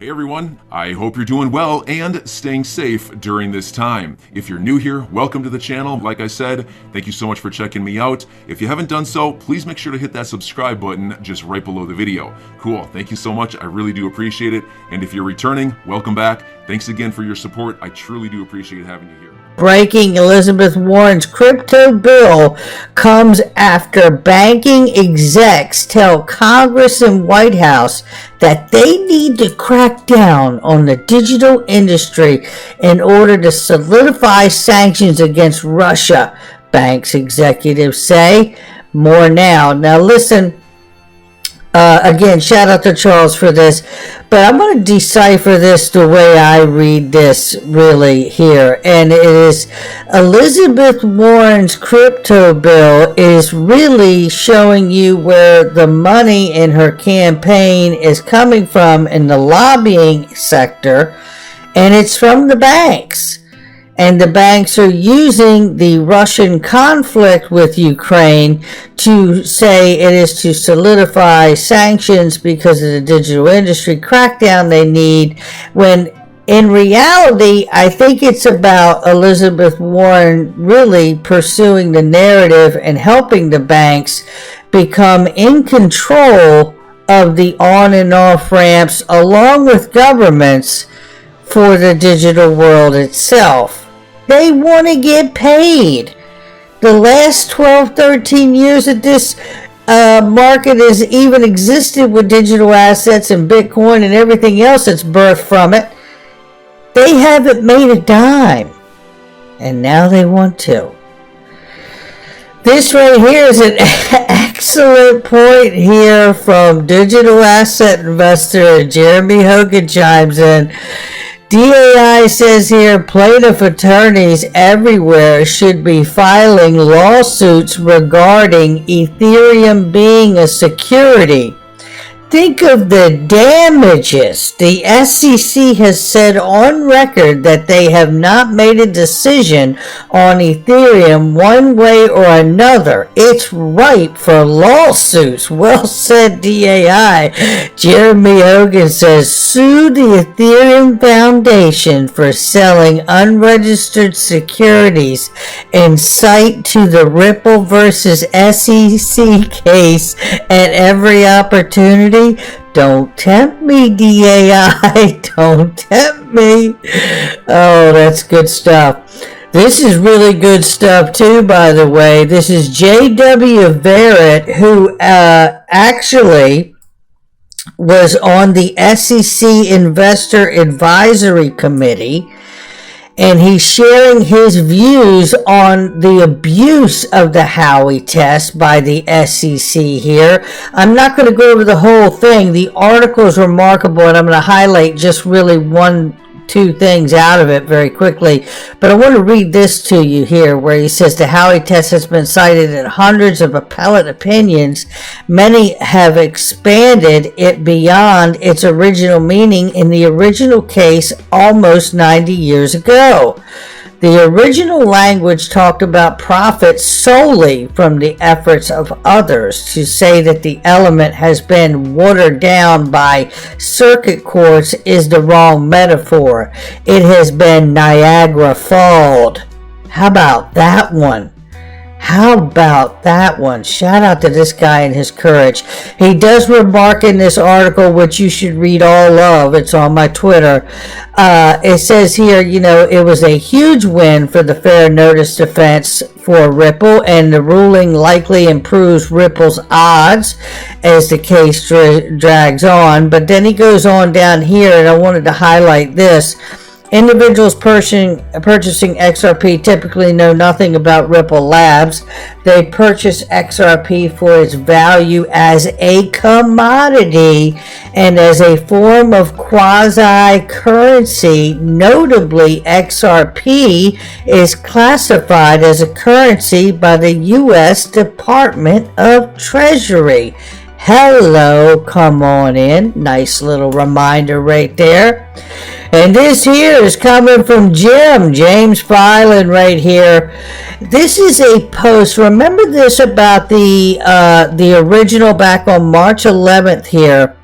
Hey everyone, I hope you're doing well and staying safe during this time. If you're new here, welcome to the channel. Like I said, thank you so much for checking me out. If you haven't done so, please make sure to hit that subscribe button just right below the video. Cool, thank you so much. I really do appreciate it. And if you're returning, welcome back. Thanks again for your support. I truly do appreciate having you here. Breaking: Elizabeth Warren's crypto bill comes after banking execs tell Congress and White House that they need to crack down on the digital industry in order to solidify sanctions against Russia, banks executives say. More now. Now listen. Again, shout out to Charles for this, but I'm going to decipher this the way I read this really here. And it is Elizabeth Warren's crypto bill is really showing you where the money in her campaign is coming from in the lobbying sector, and it's from the banks. And the banks are using the Russian conflict with Ukraine to say it is to solidify sanctions because of the digital industry crackdown they need, when in reality, I think it's about Elizabeth Warren really pursuing the narrative and helping the banks become in control of the on and off ramps along with governments for the digital world itself. They want to get paid. The last 12, 13 years that this market has even existed with digital assets and Bitcoin and everything else that's birthed from it, they haven't made a dime. And now they want to. This right here is an excellent point here from digital asset investor Jeremy Hogan chimes in. DAI says here, plaintiff attorneys everywhere should be filing lawsuits regarding Ethereum being a security. Think of the damages. The SEC has said on record that they have not made a decision on Ethereum one way or another. It's ripe for lawsuits. Well said, DAI. Jeremy Hogan says, sue the Ethereum Foundation for selling unregistered securities and cite to the Ripple versus SEC case at every opportunity. Don't tempt me, DAI. Don't tempt me. Oh, that's good stuff. This is really good stuff too, by the way. This is J.W. Verrett, who actually was on the SEC Investor Advisory Committee, and he's sharing his views on the abuse of the Howey test by the SEC here. I'm not going to go over the whole thing. The article is remarkable, and I'm going to highlight just really two things out of it very quickly. But I want to read this to you here, where he says the Howey test has been cited in hundreds of appellate opinions. Many have expanded it beyond its original meaning in the original case almost 90 years ago. The original language talked about profits solely from the efforts of others. To say that the element has been watered down by circuit courts is the wrong metaphor. It has been Niagara Falled. How about that one? How about that one? Shout out to this guy and his courage. He does remark in this article, which you should read all of. It's on my Twitter. It says here, it was a huge win for the fair notice defense for Ripple, and the ruling likely improves Ripple's odds as the case drags on. But then he goes on down here, and I wanted to highlight this. Individuals purchasing XRP typically know nothing about Ripple Labs. They purchase XRP for its value as a commodity and as a form of quasi-currency. Notably, XRP is classified as a currency by the U.S. Department of Treasury. Hello, come on in. Nice little reminder right there. And this here is coming from James Filan right here. This is a post. Remember this about the original back on March 11th here.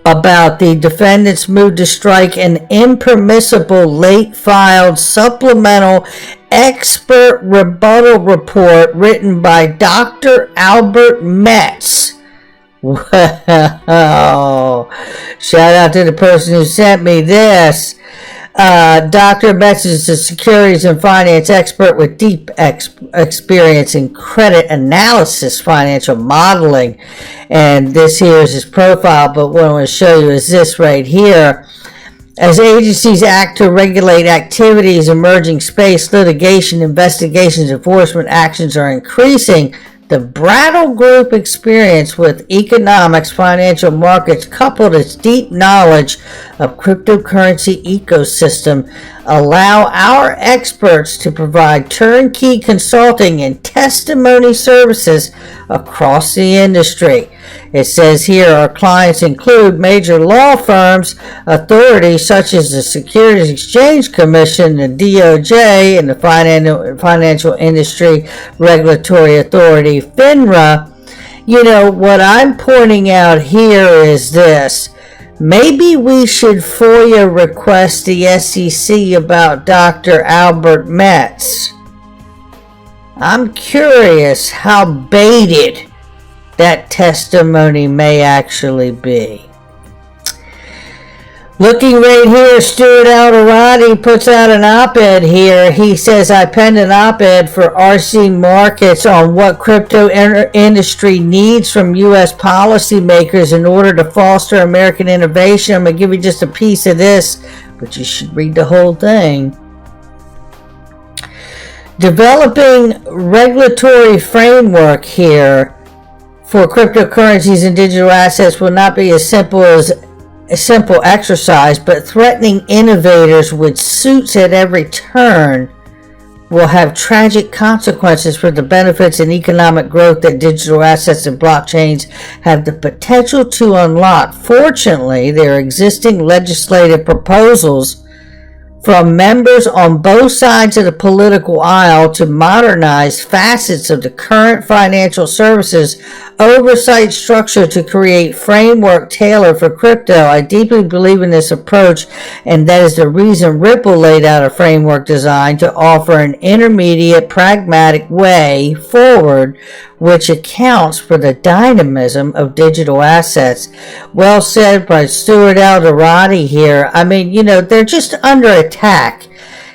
about the defendants' move to strike an impermissible late-filed supplemental expert rebuttal report written by Dr. Albert Metz. Wow. Shout out to the person who sent me this. Dr. Metz is a securities and finance expert with deep experience in credit analysis, financial modeling, and this here is his profile, but what I want to show you is this right here. As agencies act to regulate activities, emerging space, litigation, investigations, enforcement actions are increasing. The Brattle Group experience with economics, financial markets, coupled its deep knowledge of cryptocurrency ecosystem, allow our experts to provide turnkey consulting and testimony services across the industry. It says here our clients include major law firms, authorities such as the Securities Exchange Commission, the DOJ, and the Financial Industry Regulatory Authority, FINRA. You know, what I'm pointing out here is this. Maybe we should FOIA request the SEC about Dr. Albert Metz. I'm curious how baited that testimony may actually be. Looking right here, Stuart Alderati puts out an op-ed here. He says, I penned an op-ed for RC Markets on what crypto industry needs from U.S. policymakers in order to foster American innovation. I'm going to give you just a piece of this, but you should read the whole thing. Developing regulatory framework here for cryptocurrencies and digital assets will not be as simple as a simple exercise, but threatening innovators with suits at every turn will have tragic consequences for the benefits and economic growth that digital assets and blockchains have the potential to unlock. Fortunately, there are existing legislative proposals from members on both sides of the political aisle to modernize facets of the current financial services oversight structure to create framework tailored for crypto. I deeply believe in this approach, and that is the reason Ripple laid out a framework designed to offer an intermediate, pragmatic way forward which accounts for the dynamism of digital assets. Well said by Stuart Alderati here. I mean, you know, they're just under attack.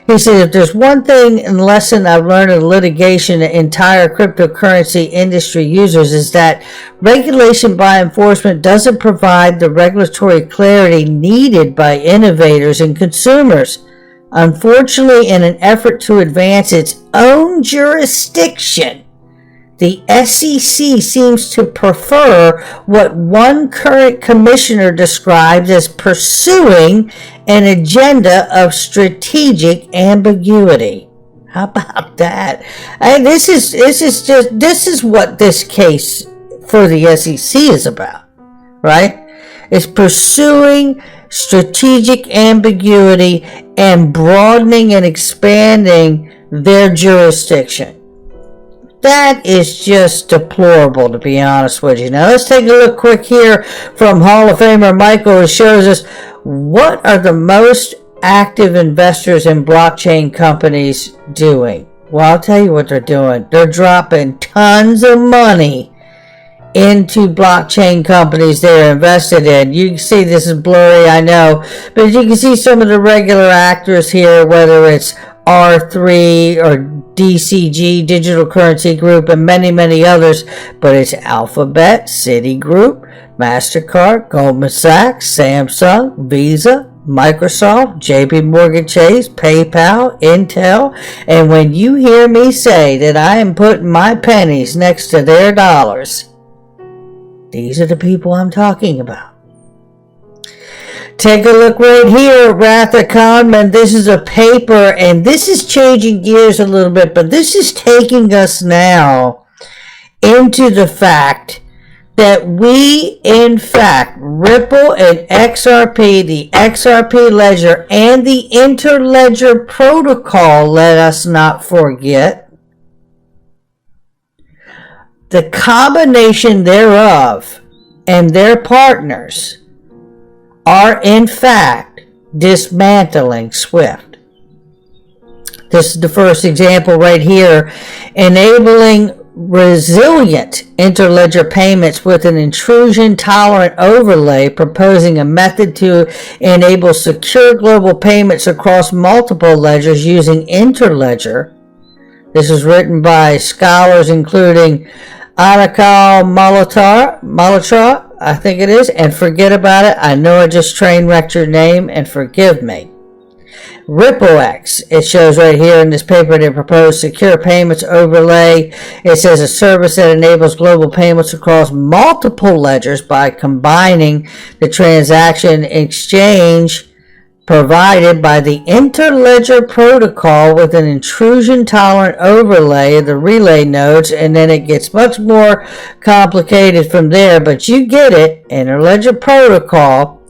He said, if there's one thing and lesson I've learned in litigation the entire cryptocurrency industry users is that regulation by enforcement doesn't provide the regulatory clarity needed by innovators and consumers. Unfortunately, in an effort to advance its own jurisdiction, the SEC seems to prefer what one current commissioner describes as pursuing an agenda of strategic ambiguity. How about that? And this is what this case for the SEC is about, right? It's pursuing strategic ambiguity and broadening and expanding their jurisdiction. That is just deplorable, to be honest with you. Now, let's take a look quick here from Hall of Famer Michael, who shows us what are the most active investors in blockchain companies doing. Well, I'll tell you what they're doing. They're dropping tons of money into blockchain companies they're invested in. You can see this is blurry, I know, but you can see some of the regular actors here, whether it's R3 or DCG, Digital Currency Group, and many, many others, but it's Alphabet, Citigroup, MasterCard, Goldman Sachs, Samsung, Visa, Microsoft, JP Morgan Chase, PayPal, Intel, and when you hear me say that I am putting my pennies next to their dollars, these are the people I'm talking about. Take a look right here, Ratha Kahneman. This is a paper, and this is changing gears a little bit, but this is taking us now into the fact that we, in fact, Ripple and XRP, the XRP ledger, and the interledger protocol, let us not forget, the combination thereof and their partners are in fact dismantling SWIFT. This is the first example right here, enabling resilient interledger payments with an intrusion-tolerant overlay, proposing a method to enable secure global payments across multiple ledgers using interledger. This is written by scholars including Anakal Malhotra, I think it is, and forget about it. I know I just train wrecked your name, and forgive me. RippleX, it shows right here in this paper, they propose secure payments overlay. It says a service that enables global payments across multiple ledgers by combining the transaction exchange provided by the interledger protocol with an intrusion-tolerant overlay of the relay nodes, and then it gets much more complicated from there, but you get it, interledger protocol.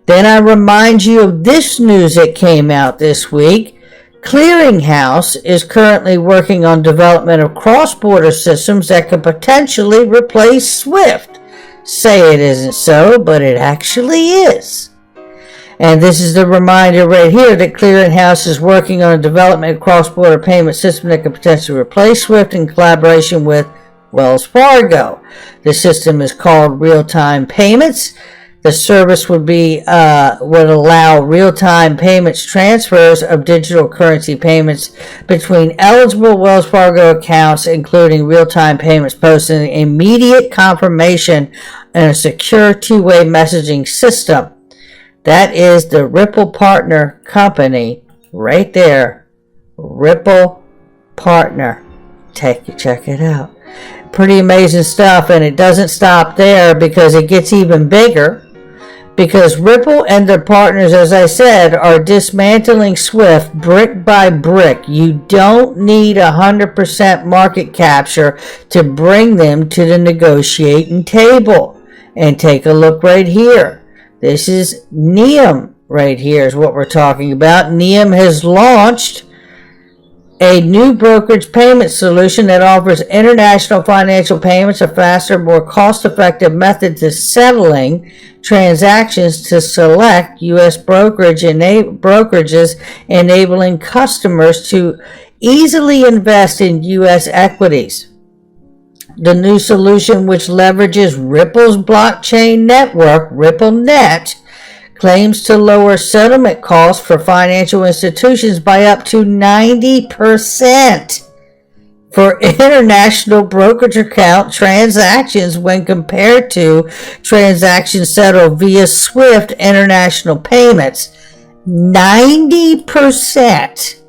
Then I remind you of this news that came out this week. Clearinghouse is currently working on development of cross-border systems that could potentially replace SWIFT. Say it isn't so, but it actually is. And this is the reminder right here that Clearinghouse is working on a development of cross-border payment system that could potentially replace SWIFT in collaboration with Wells Fargo. The system is called Real-Time Payments. The service would allow real-time payments transfers of digital currency payments between eligible Wells Fargo accounts, including real-time payments posting immediate confirmation and a secure two-way messaging system. That is the Ripple Partner Company right there. Ripple Partner. Check it out. Pretty amazing stuff, and it doesn't stop there because it gets even bigger. Because Ripple and their partners, as I said, are dismantling SWIFT brick by brick. You don't need 100% market capture to bring them to the negotiating table. And take a look right here. This is Neum right here is what we're talking about. Neum has launched a new brokerage payment solution that offers international financial payments, a faster, more cost-effective method to settling transactions to select U.S. brokerages, enabling customers to easily invest in U.S. equities. The new solution, which leverages Ripple's blockchain network, RippleNet, claims to lower settlement costs for financial institutions by up to 90% for international brokerage account transactions when compared to transactions settled via SWIFT international payments. 90%.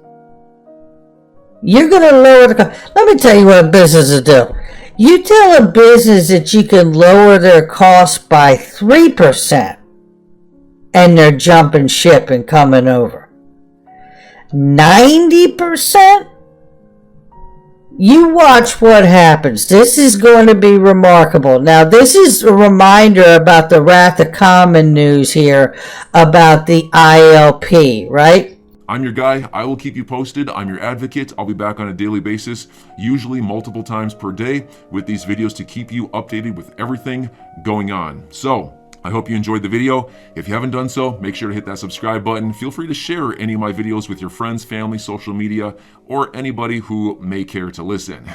You're going to lower the cost. Let me tell you what businesses do. You tell a business that you can lower their costs by 3%. And they're jumping ship and coming over. 90%? You watch what happens. This is going to be remarkable. Now, this is a reminder about the Wrath of Common news here about the ILP, right? I'm your guy. I will keep you posted. I'm your advocate. I'll be back on a daily basis, usually multiple times per day, with these videos to keep you updated with everything going on. So, I hope you enjoyed the video. If you haven't done so, make sure to hit that subscribe button. Feel free to share any of my videos with your friends, family, social media, or anybody who may care to listen.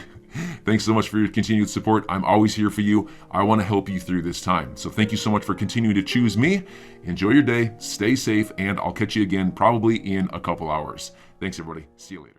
Thanks so much for your continued support. I'm always here for you. I want to help you through this time. So thank you so much for continuing to choose me. Enjoy your day, stay safe, and I'll catch you again probably in a couple hours. Thanks, everybody. See you later.